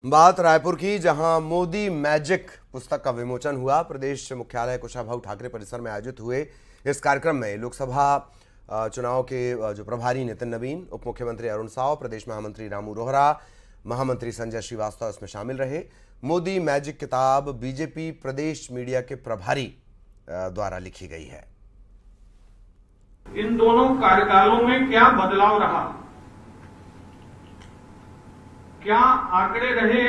बात रायपुर की, जहां मोदी मैजिक पुस्तक का विमोचन हुआ। प्रदेश मुख्यालय कुशाभाऊ ठाकरे परिसर में आयोजित हुए इस कार्यक्रम में लोकसभा चुनाव के जो प्रभारी नितिन नवीन, उप मुख्यमंत्री अरुण साव, प्रदेश महामंत्री रामू रोहरा, महामंत्री संजय श्रीवास्तव इसमें शामिल रहे। मोदी मैजिक किताब बीजेपी प्रदेश मीडिया के प्रभारी द्वारा लिखी गई है। इन दोनों कार्यकालों में क्या बदलाव रहा, क्या आंकड़े रहे,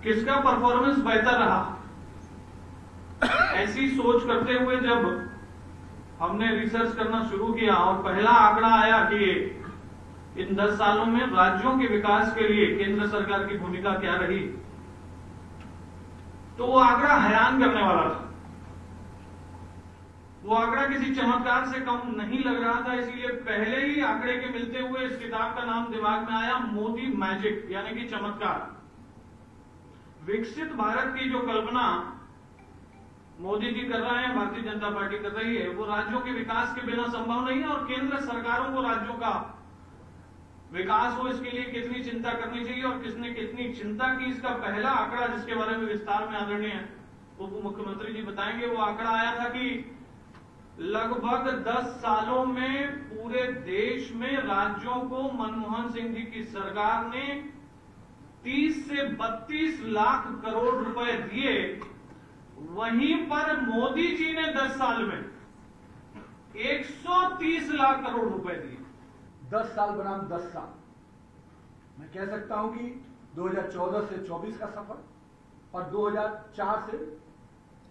किसका परफॉर्मेंस बेहतर रहा, ऐसी सोच करते हुए जब हमने रिसर्च करना शुरू किया और पहला आंकड़ा आया कि इन 10 सालों में राज्यों के विकास के लिए केंद्र सरकार की भूमिका क्या रही, तो वो आंकड़ा हैरान करने वाला था। वो आंकड़ा किसी चमत्कार से कम नहीं लग रहा था, इसीलिए पहले ही आंकड़े के मिलते हुए इस किताब का नाम दिमाग में आया, मोदी मैजिक, यानी कि चमत्कार। विकसित भारत की जो कल्पना मोदी जी कर रहे हैं, भारतीय जनता पार्टी कर रही है, वो राज्यों के विकास के बिना संभव नहीं है। और केंद्र सरकारों को राज्यों का विकास हो, इसके लिए कितनी चिंता करनी चाहिए और किसने कितनी चिंता की, इसका पहला आंकड़ा जिसके बारे में विस्तार में आदरणीय उप मुख्यमंत्री जी बताएंगे, वो आंकड़ा आया था कि लगभग 10 सालों में पूरे देश में राज्यों को मनमोहन सिंह जी की सरकार ने 30 से 32 लाख करोड़ रुपए दिए। वहीं पर मोदी जी ने 10 साल में 130 लाख करोड़ रुपए दिए। 10 साल बनाम 10 साल, मैं कह सकता हूं कि 2014 से 24 का सफर और 2004 से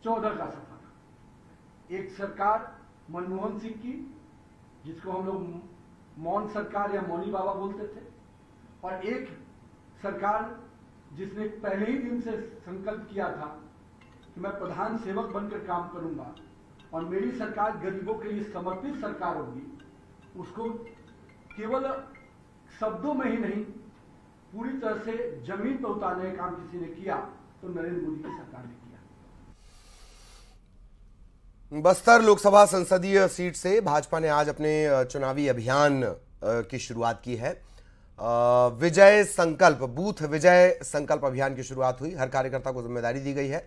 14 का सफर। एक सरकार मनमोहन सिंह की, जिसको हम लोग मौन सरकार या मौनी बाबा बोलते थे, और एक सरकार जिसने पहले ही दिन से संकल्प किया था कि मैं प्रधान सेवक बनकर काम करूंगा और मेरी सरकार गरीबों के लिए समर्पित सरकार होगी। उसको केवल शब्दों में ही नहीं, पूरी तरह से जमीन पर उतारने का काम किसी ने किया तो नरेंद्र मोदी की सरकार ने किया। बस्तर लोकसभा संसदीय सीट से भाजपा ने आज अपने चुनावी अभियान की शुरुआत की है। विजय संकल्प, बूथ विजय संकल्प अभियान की शुरुआत हुई। हर कार्यकर्ता को जिम्मेदारी दी गई है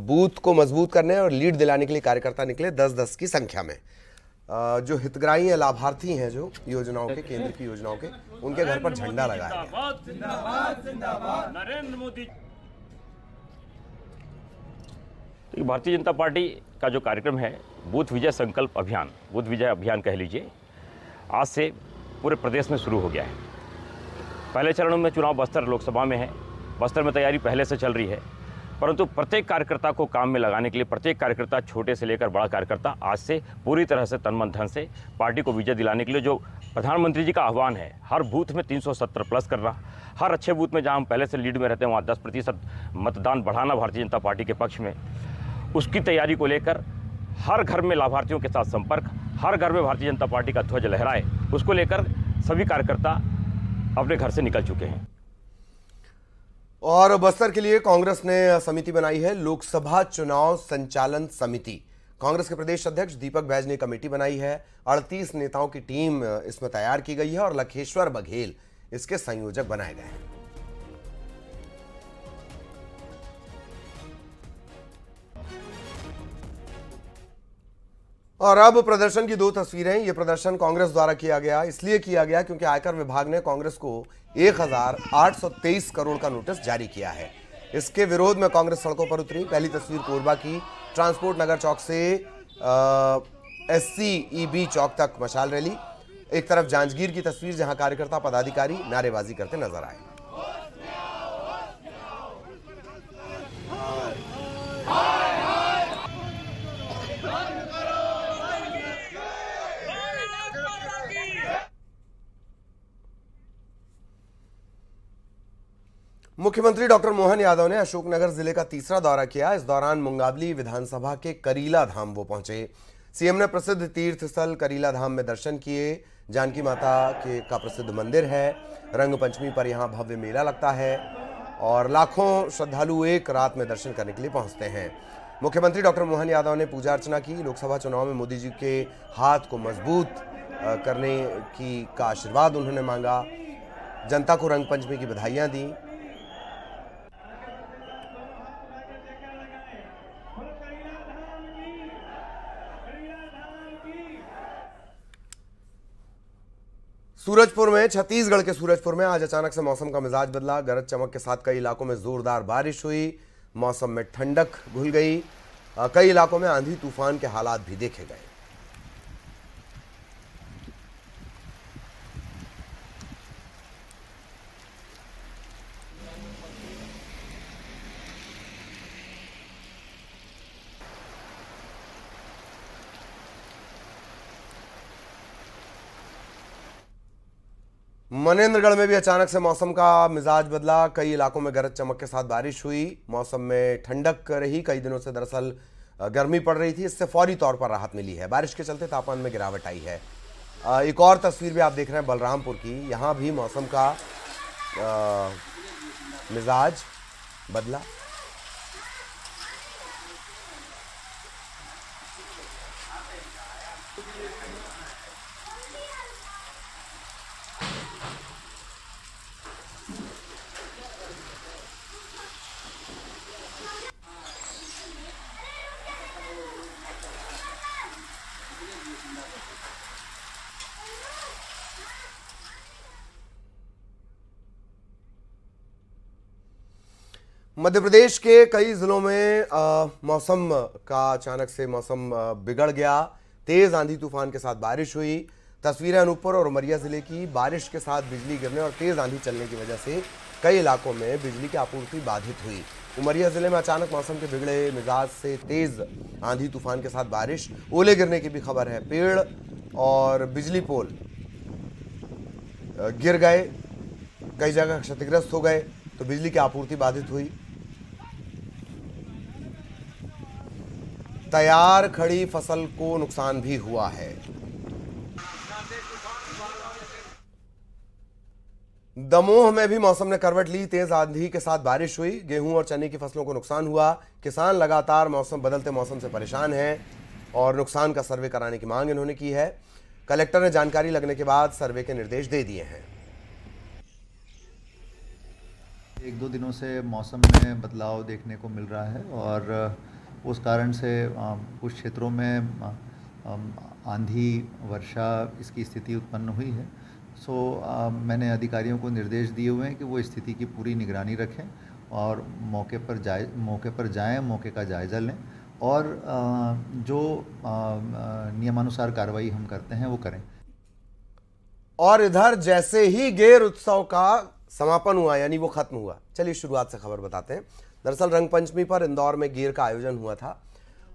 बूथ को मजबूत करने और लीड दिलाने के लिए। कार्यकर्ता निकले 10-10 की संख्या में। जो हितग्राही या लाभार्थी हैं जो योजनाओं के, केंद्र की योजनाओं के, उनके घर पर झंडा लगाया गया। नरेंद्र मोदी। भारतीय जनता पार्टी का जो कार्यक्रम है बूथ विजय संकल्प अभियान, बूथ विजय अभियान कह लीजिए, आज से पूरे प्रदेश में शुरू हो गया है। पहले चरण में चुनाव बस्तर लोकसभा में है। बस्तर में तैयारी पहले से चल रही है, परंतु प्रत्येक कार्यकर्ता को काम में लगाने के लिए प्रत्येक कार्यकर्ता, छोटे से लेकर बड़ा कार्यकर्ता, आज से पूरी तरह से तन मन धन से पार्टी को विजय दिलाने के लिए जो प्रधानमंत्री जी का आह्वान है, हर बूथ में 370 प्लस करना, हर अच्छे बूथ में जहां हम पहले से लीड में रहते हैं वहाँ 10% मतदान बढ़ाना भारतीय जनता पार्टी के पक्ष में, उसकी तैयारी को लेकर हर घर में लाभार्थियों के साथ संपर्क, हर घर में भारतीय जनता पार्टी का ध्वज लहराए, उसको लेकर सभी कार्यकर्ता अपने घर से निकल चुके हैं। और बस्तर के लिए कांग्रेस ने समिति बनाई है, लोकसभा चुनाव संचालन समिति। कांग्रेस के प्रदेश अध्यक्ष दीपक बैज ने कमेटी बनाई है। 38 नेताओं की टीम इसमें तैयार की गई है और लखेश्वर बघेल इसके संयोजक बनाए गए हैं। और अब प्रदर्शन की 2 तस्वीरें। ये प्रदर्शन कांग्रेस द्वारा किया गया, इसलिए किया गया क्योंकि आयकर विभाग ने कांग्रेस को 1823 करोड़ का नोटिस जारी किया है। इसके विरोध में कांग्रेस सड़कों पर उतरी। पहली तस्वीर कोरबा की, ट्रांसपोर्ट नगर चौक से SCEB चौक तक मशाल रैली। एक तरफ जांजगीर की तस्वीर, जहां कार्यकर्ता पदाधिकारी नारेबाजी करते नजर आए। मुख्यमंत्री डॉक्टर मोहन यादव ने अशोकनगर जिले का तीसरा दौरा किया। इस दौरान मुंगावली विधानसभा के करीला धाम वो पहुंचे। सीएम ने प्रसिद्ध तीर्थ स्थल करीला धाम में दर्शन किए। जानकी माता का प्रसिद्ध मंदिर है। रंग पंचमी पर यहां भव्य मेला लगता है और लाखों श्रद्धालु एक रात में दर्शन करने के लिए पहुंचते हैं। मुख्यमंत्री डॉक्टर मोहन यादव ने पूजा अर्चना की। लोकसभा चुनाव में मोदी जी के हाथ को मजबूत करने का आशीर्वाद उन्होंने मांगा। जनता को रंगपंचमी की बधाइयां दी। सूरजपुर में, छत्तीसगढ़ के सूरजपुर में आज अचानक से मौसम का मिजाज बदला। गरज चमक के साथ कई इलाकों में जोरदार बारिश हुई, मौसम में ठंडक घुल गई। कई इलाकों में आंधी तूफान के हालात भी देखे गए। मनेंद्रगढ़ में भी अचानक से मौसम का मिजाज बदला। कई इलाकों में गरज चमक के साथ बारिश हुई, मौसम में ठंडक रही। कई दिनों से दरअसल गर्मी पड़ रही थी, इससे फौरी तौर पर राहत मिली है। बारिश के चलते तापमान में गिरावट आई है। एक और तस्वीर भी आप देख रहे हैं बलरामपुर की, यहाँ भी मौसम का मिजाज बदला। मध्य प्रदेश के कई जिलों में मौसम का अचानक से मौसम बिगड़ गया। तेज आंधी तूफान के साथ बारिश हुई। तस्वीरें अनूपपुर और उमरिया जिले की। बारिश के साथ बिजली गिरने और तेज आंधी चलने की वजह से कई इलाकों में बिजली की आपूर्ति बाधित हुई। उमरिया जिले में अचानक मौसम के बिगड़े मिजाज से तेज आंधी तूफान के साथ बारिश, ओले गिरने की भी खबर है। पेड़ और बिजली पोल गिर गए, कई जगह क्षतिग्रस्त हो गए, तो बिजली की आपूर्ति बाधित हुई। तैयार खड़ी फसल को नुकसान भी हुआ है। दमोह में भी मौसम ने करवट ली। तेज आंधी के साथ बारिश हुई, गेहूं और चने की फसलों को नुकसान हुआ। किसान लगातार बदलते मौसम से परेशान हैं और नुकसान का सर्वे कराने की मांग इन्होंने की है। कलेक्टर ने जानकारी लगने के बाद सर्वे के निर्देश दे दिए हैं। एक दो दिनों से मौसम में बदलाव देखने को मिल रहा है और उस कारण से कुछ क्षेत्रों में आंधी वर्षा इसकी स्थिति उत्पन्न हुई है। मैंने अधिकारियों को निर्देश दिए हुए हैं कि वो स्थिति की पूरी निगरानी रखें और मौके पर जाएं, मौके का जायज़ा लें और जो नियमानुसार कार्रवाई हम करते हैं वो करें। और इधर जैसे ही गेर उत्सव का समापन हुआ, यानी वो खत्म हुआ, चलिए शुरुआत से खबर बताते हैं। दरअसल रंगपंचमी पर इंदौर में गेर का आयोजन हुआ था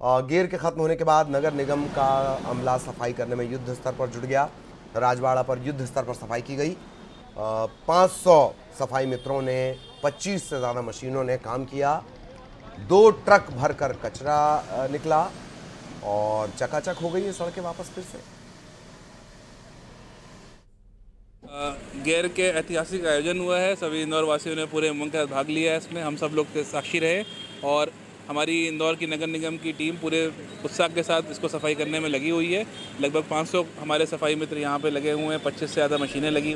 और गेर के खत्म होने के बाद नगर निगम का अमला सफाई करने में युद्ध स्तर पर जुट गया। राजवाड़ा पर युद्ध स्तर पर सफाई की गई। 500 सफाई मित्रों ने, 25 से ज़्यादा मशीनों ने काम किया। 2 ट्रक भरकर कचरा निकला और चकाचक हो गई ये सड़कें वापस फिर से। गेर के ऐतिहासिक आयोजन हुआ है। सभी इंदौर वासियों ने पूरे उमंग के साथ भाग लिया है इसमें। हम सब लोग साक्षी रहे और हमारी इंदौर की नगर निगम की टीम पूरे उत्साह के साथ इसको सफाई करने में लगी हुई है। लगभग 500 हमारे सफाई मित्र यहाँ पे लगे हुए हैं, 25 से ज़्यादा मशीनें लगी।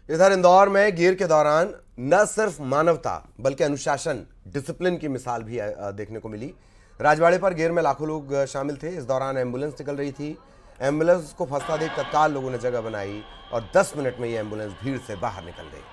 इधर इंदौर में गेर के दौरान न सिर्फ मानवता बल्कि अनुशासन, डिसिप्लिन की मिसाल भी देखने को मिली। राजवाड़े पर गेर में लाखों लोग शामिल थे। इस दौरान एम्बुलेंस निकल रही थी। एम्बुलेंस को फंसता देख तत्काल लोगों ने जगह बनाई और 10 मिनट में ये एम्बुलेंस भीड़ से बाहर निकल गई।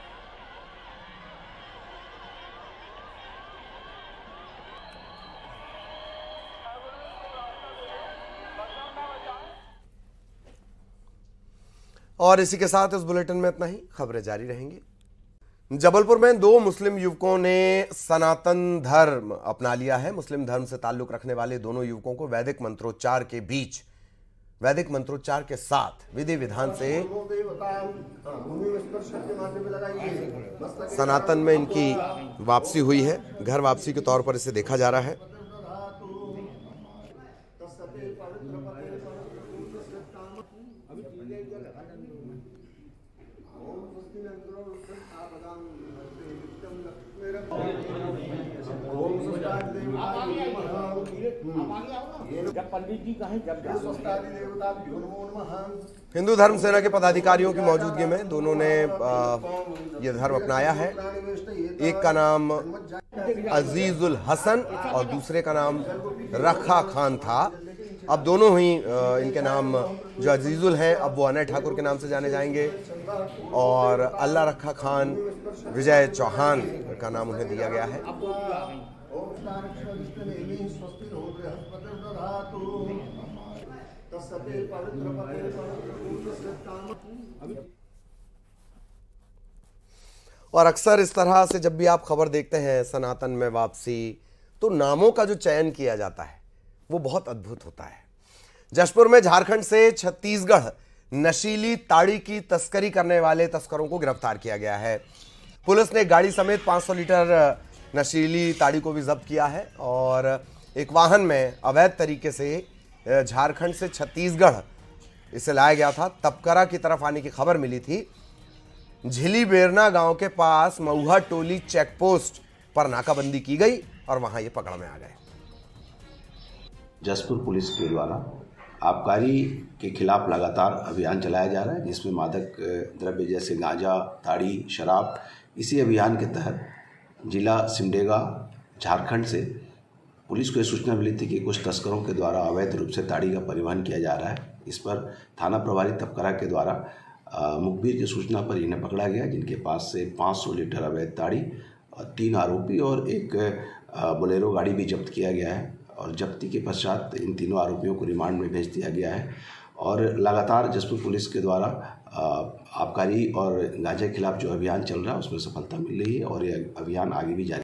और इसी के साथ इस बुलेटिन में इतना ही। खबरें जारी रहेंगी। जबलपुर में 2 मुस्लिम युवकों ने सनातन धर्म अपना लिया है। मुस्लिम धर्म से ताल्लुक रखने वाले दोनों युवकों को वैदिक मंत्रोच्चार के साथ विधि विधान से सनातन में इनकी वापसी हुई है। घर वापसी के तौर पर इसे देखा जा रहा है। हिंदू धर्म सेना के पदाधिकारियों की मौजूदगी में दोनों ने ये धर्म अपनाया है। एक का नाम अजीजुल हसन और दूसरे का नाम रखा खान था। अब दोनों ही इनके नाम जो अजीजुल हैं अब वो अनय ठाकुर के नाम से जाने जाएंगे और अल्लाह रखा खान विजय चौहान का नाम उन्हें दिया गया है। और अक्सर इस तरह से जब भी आप खबर देखते हैं सनातन में वापसी, तो नामों का जो चयन किया जाता है वो बहुत अद्भुत होता है। जशपुर में झारखंड से छत्तीसगढ़ नशीली ताड़ी की तस्करी करने वाले तस्करों को गिरफ्तार किया गया है। पुलिस ने गाड़ी समेत 500 लीटर नशीली ताड़ी को भी जब्त किया है और एक वाहन में अवैध तरीके से झारखंड से छत्तीसगढ़ इसे लाया गया था। तपकरा की तरफ आने की खबर मिली थी। झिली बेरना गांव के पास मऊहा टोली चेकपोस्ट पर नाकाबंदी की गई और वहां ये पकड़ में आ गए। जशपुर पुलिस के द्वारा आबकारी के खिलाफ लगातार अभियान चलाया जा रहा है, जिसमें मादक द्रव्य जैसे गांजा, ताड़ी, शराब। इसी अभियान के तहत जिला सिमडेगा झारखंड से पुलिस को सूचना मिली थी कि कुछ तस्करों के द्वारा अवैध रूप से ताड़ी का परिवहन किया जा रहा है। इस पर थाना प्रभारी तपकरा के द्वारा मुखबिर की सूचना पर इन्हें पकड़ा गया, जिनके पास से 500 लीटर अवैध ताड़ी, 3 आरोपी और एक बोलेरो गाड़ी भी जब्त किया गया है। और जब्ती के पश्चात इन तीनों आरोपियों को रिमांड में भेज दिया गया है और लगातार जशपुर पुलिस के द्वारा आबकारी और गांजे के खिलाफ जो अभियान चल रहा है उसमें सफलता मिल रही है और ये अभियान आगे भी जारी